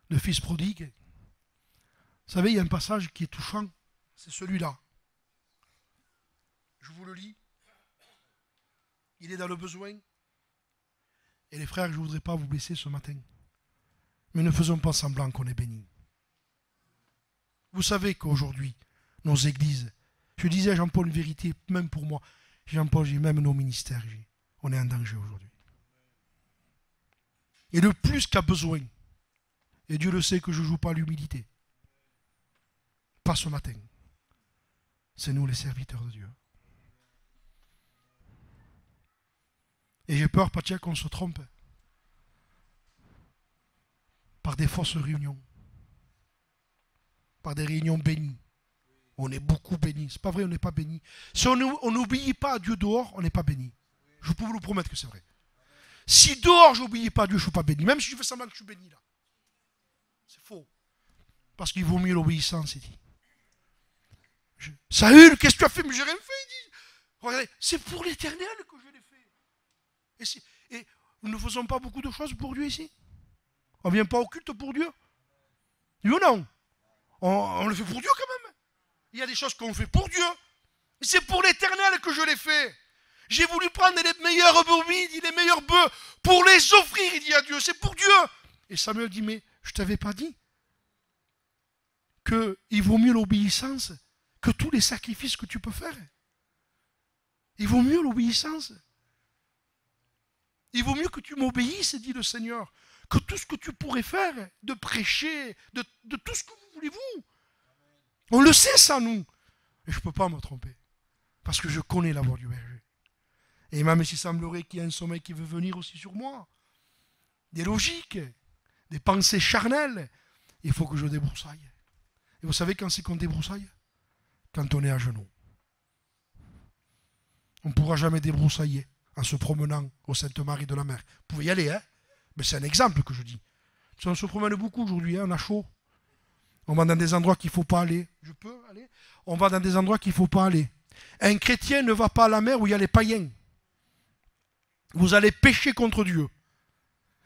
Le fils prodigue. Vous savez, il y a un passage qui est touchant, c'est celui-là. Je vous le lis. Il est dans le besoin. Et les frères, je ne voudrais pas vous blesser ce matin. Mais ne faisons pas semblant qu'on est bénis. Vous savez qu'aujourd'hui, nos églises, je disais à Jean-Paul une vérité, même pour moi, Jean-Paul, j'ai même nos ministères, on est en danger aujourd'hui. Et le plus qu'a besoin, et Dieu le sait que je ne joue pas l'humilité, pas ce matin, c'est nous les serviteurs de Dieu. Et j'ai peur, Patia, qu'on se trompe par des fausses réunions, par des réunions bénies. On est beaucoup bénis. C'est pas vrai, on n'est pas bénis. Si on n'obéit pas à Dieu dehors, on n'est pas bénis. Je peux vous le promettre que c'est vrai. Si dehors, je n'obéis pas à Dieu, je ne suis pas béni. Même si je fais semblant que je suis béni là. C'est faux. Parce qu'il vaut mieux l'obéissance, il dit. Saül, qu'est-ce que tu as fait? Mais j'ai rien fait, il dit. Regardez, c'est pour l'éternel que je l'ai fait. Et nous ne faisons pas beaucoup de choses pour Dieu ici. On ne vient pas au culte pour Dieu. Oui ou non? On le fait pour Dieu quand même. Il y a des choses qu'on fait pour Dieu. Mais c'est pour l'éternel que je l'ai fait. J'ai voulu prendre les meilleurs brebis, les meilleurs bœufs, pour les offrir, il dit à Dieu. C'est pour Dieu. Et Samuel dit, mais je ne t'avais pas dit qu'il vaut mieux l'obéissance que tous les sacrifices que tu peux faire. Il vaut mieux l'obéissance. Il vaut mieux que tu m'obéisses, dit le Seigneur, que tout ce que tu pourrais faire, de prêcher, de tout ce que vous voulez, vous. On le sait, ça, nous. Et je ne peux pas me tromper. Parce que je connais la voix du berger. Et même s'il semblerait qu'il y ait un sommeil qui veut venir aussi sur moi, des logiques, des pensées charnelles, il faut que je débroussaille. Et vous savez quand c'est qu'on débroussaille? Quand on est à genoux. On ne pourra jamais débroussailler en se promenant au Sainte-Marie de la Mer. Vous pouvez y aller, hein? Mais c'est un exemple que je dis. On se promène beaucoup aujourd'hui, hein, on a chaud. On va dans des endroits qu'il ne faut pas aller. Je peux aller? On va dans des endroits qu'il ne faut pas aller. Un chrétien ne va pas à la mer où il y a les païens. Vous allez pécher contre Dieu.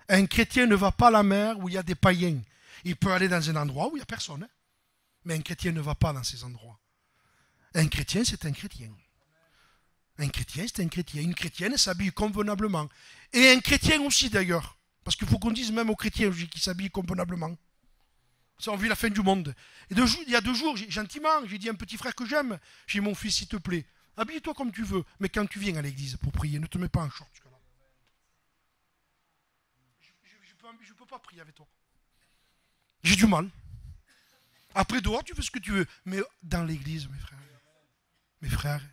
Un chrétien ne va pas à la mer où il y a des païens. Il peut aller dans un endroit où il n'y a personne. Hein? Mais un chrétien ne va pas dans ces endroits. Un chrétien, c'est un chrétien. Un chrétien, c'est un chrétien. Une chrétienne s'habille convenablement. Et un chrétien aussi, d'ailleurs. Parce qu'il faut qu'on dise même aux chrétiens qui s'habillent convenablement. Ça, on vit la fin du monde. Et il y a 2 jours, gentiment, j'ai dit à un petit frère que j'aime, j'ai dit, mon fils, s'il te plaît, habille-toi comme tu veux, mais quand tu viens à l'église pour prier, ne te mets pas en short. Je ne peux pas prier avec toi. J'ai du mal. Après, dehors, tu fais ce que tu veux. Mais dans l'église, mes frères.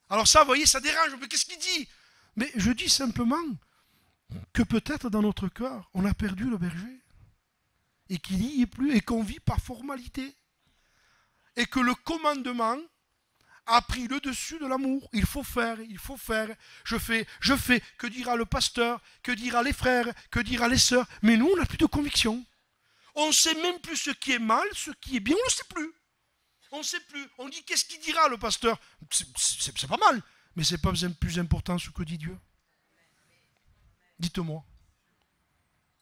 Alors ça, vous voyez, ça dérange. Mais qu'est-ce qu'il dit? Mais je dis simplement que peut-être dans notre cœur, on a perdu le berger. Et qu'il n'y est plus et qu'on vit par formalité. Et que le commandement a pris le dessus de l'amour. Il faut faire, je fais. Que dira le pasteur? Que dira les frères? Que dira les sœurs? Mais nous, on n'a plus de conviction. On ne sait même plus ce qui est mal, ce qui est bien, on ne sait plus. On ne sait plus. On dit qu'est-ce qu'il dira le pasteur? C'est pas mal, mais c'est pas plus important ce que dit Dieu. Dites-moi.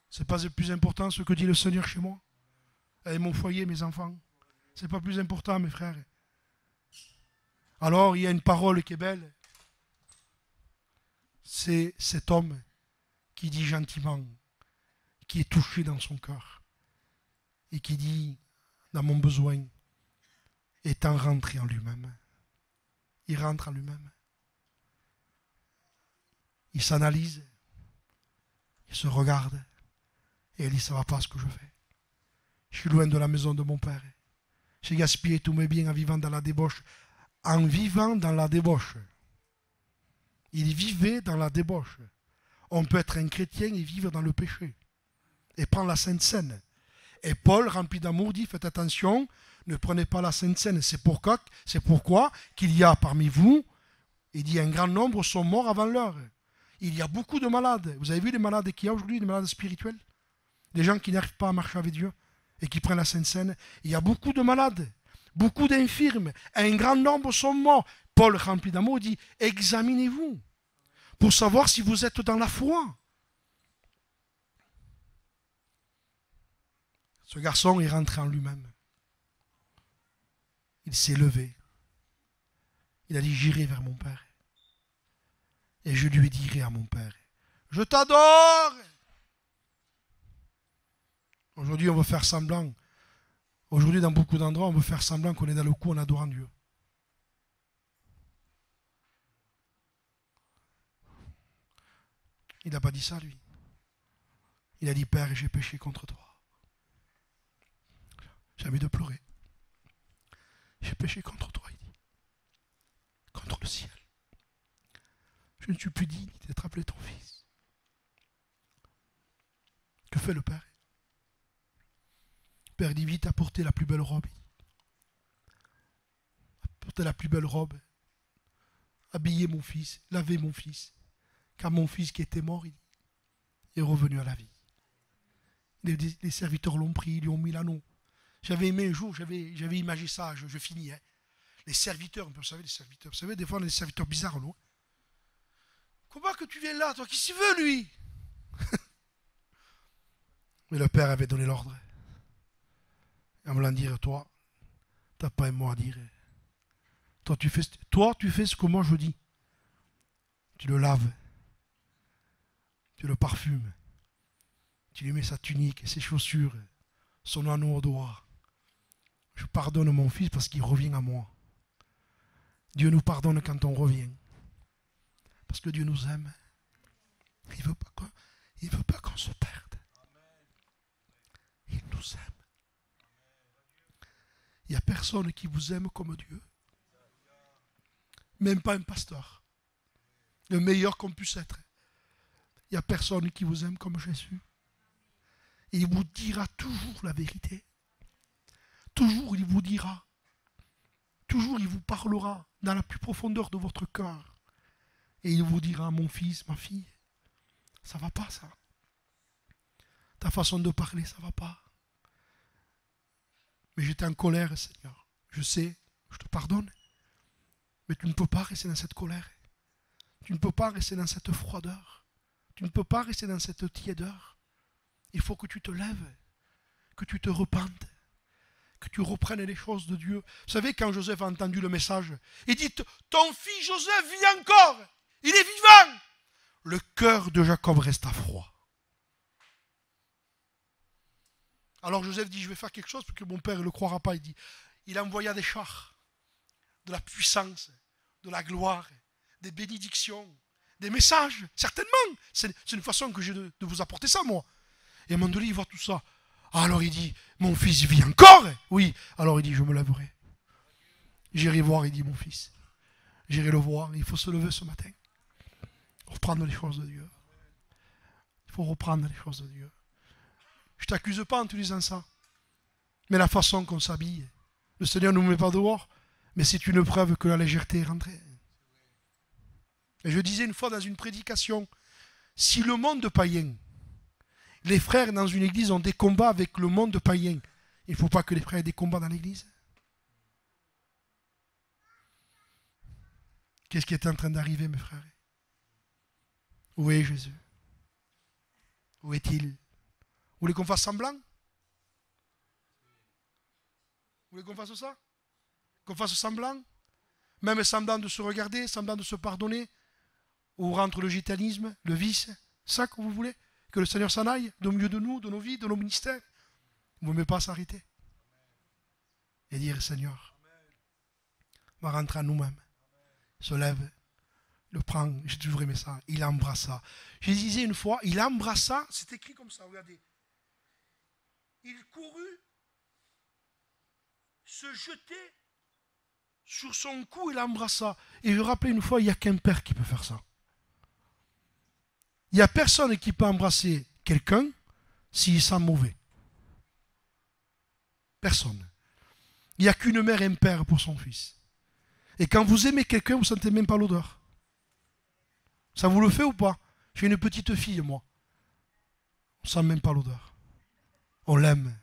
C'est pas plus important ce que dit le Seigneur chez moi? Et mon foyer, mes enfants. C'est pas plus important, mes frères. Alors, il y a une parole qui est belle. C'est cet homme qui dit gentiment, qui est touché dans son cœur, et qui dit, dans mon besoin, étant rentré en lui-même. Il rentre en lui-même. Il s'analyse, il se regarde, et il dit, ça ne va pas ce que je fais. Je suis loin de la maison de mon père. J'ai gaspillé tous mes biens en vivant dans la débauche. En vivant dans la débauche. Il vivait dans la débauche. On peut être un chrétien et vivre dans le péché. Et prendre la Sainte Seine. Et Paul, rempli d'amour, dit, faites attention, ne prenez pas la Sainte Seine. C'est pourquoi qu'il y a parmi vous, il dit, un grand nombre sont morts avant l'heure. Il y a beaucoup de malades. Vous avez vu les malades qu'il y a aujourd'hui, les malades spirituels? Des gens qui n'arrivent pas à marcher avec Dieu et qui prennent la Sainte Seine. Il y a beaucoup de malades, beaucoup d'infirmes. Un grand nombre sont morts. Paul, rempli d'amour, dit, examinez-vous pour savoir si vous êtes dans la foi. Ce garçon est rentré en lui-même. Il s'est levé. Il a dit, j'irai vers mon Père. Et je lui dirai à mon Père, je t'adore. Aujourd'hui, on veut faire semblant. Aujourd'hui, dans beaucoup d'endroits, on veut faire semblant qu'on est dans le coup en adorant Dieu. Il n'a pas dit ça, lui. Il a dit, Père, j'ai péché contre toi. J'ai envie de pleurer. J'ai péché contre toi, il dit. Contre le ciel. Je ne suis plus digne d'être appelé ton fils. Que fait le Père? Le Père dit, vite, apportez la plus belle robe. Apportez la plus belle robe. Habillez mon fils, lavez mon fils. Car mon fils qui était mort, il est revenu à la vie. Les serviteurs l'ont pris, ils lui ont mis l'anneau. J'avais aimé un jour, j'avais imaginé ça, je finis. Hein. Les serviteurs, vous savez, vous savez, des fois on a des serviteurs bizarres, non? Comment que tu viens là, toi? Qui s'y veut, lui? Mais le Père avait donné l'ordre. En me l'en dire, toi, t'as pas un mot à dire. Toi, tu fais ce que moi je dis. Tu le laves. Tu le parfumes. Tu lui mets sa tunique et ses chaussures, son anneau au doigt. Je pardonne mon fils parce qu'il revient à moi. Dieu nous pardonne quand on revient. Parce que Dieu nous aime. Il ne veut pas qu'on se perde. Il nous aime. Il n'y a personne qui vous aime comme Dieu. Même pas un pasteur. Le meilleur qu'on puisse être. Il n'y a personne qui vous aime comme Jésus. Il vous dira toujours la vérité. Toujours il vous dira. Toujours il vous parlera dans la plus profondeur de votre cœur. Et il vous dira, mon fils, ma fille, ça va pas ça. Ta façon de parler, ça va pas. Mais j'étais en colère, Seigneur. Je sais, je te pardonne. Mais tu ne peux pas rester dans cette colère. Tu ne peux pas rester dans cette froideur. Tu ne peux pas rester dans cette tiédeur. Il faut que tu te lèves, que tu te repentes, que tu reprennes les choses de Dieu. Vous savez, quand Joseph a entendu le message, il dit, ton fils Joseph vit encore. Il est vivant. Le cœur de Jacob resta froid. Alors Joseph dit, je vais faire quelque chose parce que mon père ne le croira pas. Il dit, il envoya des chars, de la puissance, de la gloire, des bénédictions, des messages. Certainement, c'est une façon que j'ai de vous apporter ça, moi. Et à un moment donné, il voit tout ça. Alors il dit, mon fils vit encore? Oui. Alors il dit, je me lèverai. J'irai voir, il dit, mon fils. J'irai le voir. Il faut se lever ce matin. Reprendre les choses de Dieu. Il faut reprendre les choses de Dieu. Je ne t'accuse pas en te disant ça. Mais la façon qu'on s'habille, le Seigneur ne nous met pas dehors, mais c'est une preuve que la légèreté est rentrée. Et je disais une fois dans une prédication, si le monde païen, les frères dans une église ont des combats avec le monde païen, il ne faut pas que les frères aient des combats dans l'église. Qu'est-ce qui est en train d'arriver, mes frères? Où est Jésus? Où est-il? Vous voulez qu'on fasse semblant? Vous voulez qu'on fasse ça? Qu'on fasse semblant? Même semblant de se regarder, semblant de se pardonner? Où rentre le gitanisme, le vice? Ça que vous voulez? Que le Seigneur s'en aille au milieu de nous, de nos vies, de nos ministères? Vous ne pouvez pas s'arrêter et dire, Seigneur, on va rentrer à nous-mêmes. Se lève, le prend, j'ai toujours aimé ça, il embrassa. Je disais une fois, il embrassa, c'est écrit comme ça, regardez. Il courut, se jetait sur son cou, il embrassa. Et je rappelais une fois, il n'y a qu'un père qui peut faire ça. Il n'y a personne qui peut embrasser quelqu'un s'il sent mauvais. Personne. Il n'y a qu'une mère et un père pour son fils. Et quand vous aimez quelqu'un, vous ne sentez même pas l'odeur. Ça vous le fait ou pas? J'ai une petite fille, moi. On ne sent même pas l'odeur. On l'aime.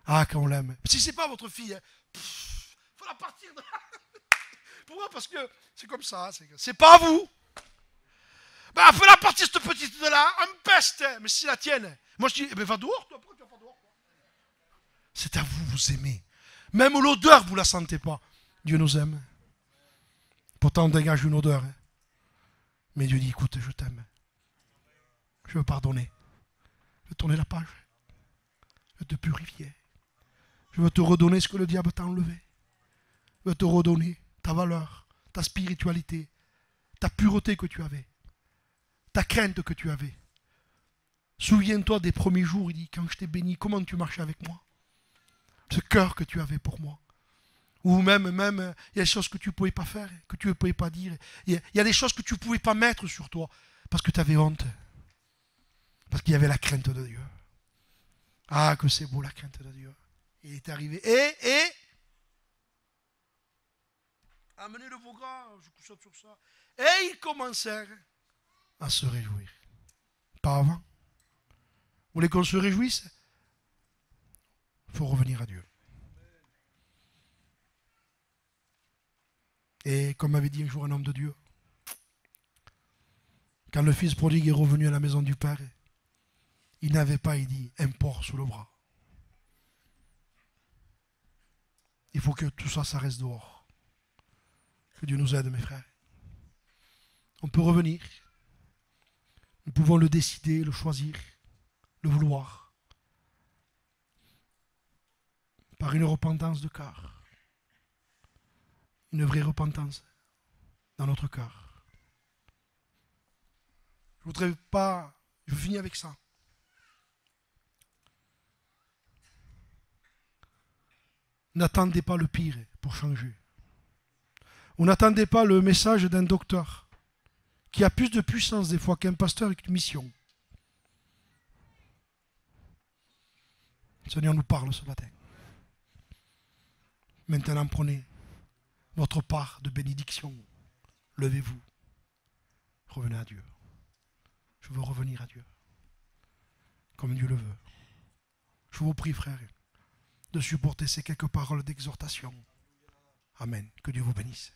Ah, quand on l'aime. Si ce n'est pas votre fille, il faut la partir de là. Pourquoi? Parce que c'est comme ça. C'est pas à vous. Bah, faut la partir cette petite de là. Un peste. Mais c'est la tienne. Moi, je dis, eh ben, va dehors, toi. Pourquoi tu vas pas dehors, toi? C'est à vous, vous aimez. Même l'odeur, vous ne la sentez pas. Dieu nous aime. Pourtant, on dégage une odeur. Hein. Mais Dieu dit, écoute, je t'aime. Je veux pardonner. Je veux tourner la page. Je veux te purifier. Je veux te redonner ce que le diable t'a enlevé. Je veux te redonner ta valeur, ta spiritualité, ta pureté que tu avais, ta crainte que tu avais. Souviens-toi des premiers jours, il dit, quand je t'ai béni, comment tu marchais avec moi. Ce cœur que tu avais pour moi. Ou même, il y a des choses que tu ne pouvais pas faire, que tu ne pouvais pas dire. Il y a des choses que tu ne pouvais pas mettre sur toi, parce que tu avais honte. Parce qu'il y avait la crainte de Dieu. Ah, que c'est beau la crainte de Dieu. Il est arrivé. Et amenez le vos gras, je saute sur ça. Et ils commencèrent à se réjouir. Pas avant. Vous voulez qu'on se réjouisse? Il faut revenir à Dieu. Et comme avait dit un jour un homme de Dieu, quand le fils prodigue est revenu à la maison du Père, il n'avait pas, il dit, un porc sous le bras. Il faut que tout ça, ça reste dehors. Que Dieu nous aide, mes frères. On peut revenir. Nous pouvons le décider, le choisir, le vouloir. Par une repentance de cœur. Une vraie repentance dans notre cœur. Je voudrais pas... Je finis avec ça. N'attendez pas le pire pour changer. Ou n'attendez pas le message d'un docteur qui a plus de puissance des fois qu'un pasteur avec une mission. Le Seigneur nous parle ce matin. Maintenant, prenez votre part de bénédiction. Levez-vous. Revenez à Dieu. Je veux revenir à Dieu. Comme Dieu le veut. Je vous prie, frères, de supporter ces quelques paroles d'exhortation. Amen. Que Dieu vous bénisse.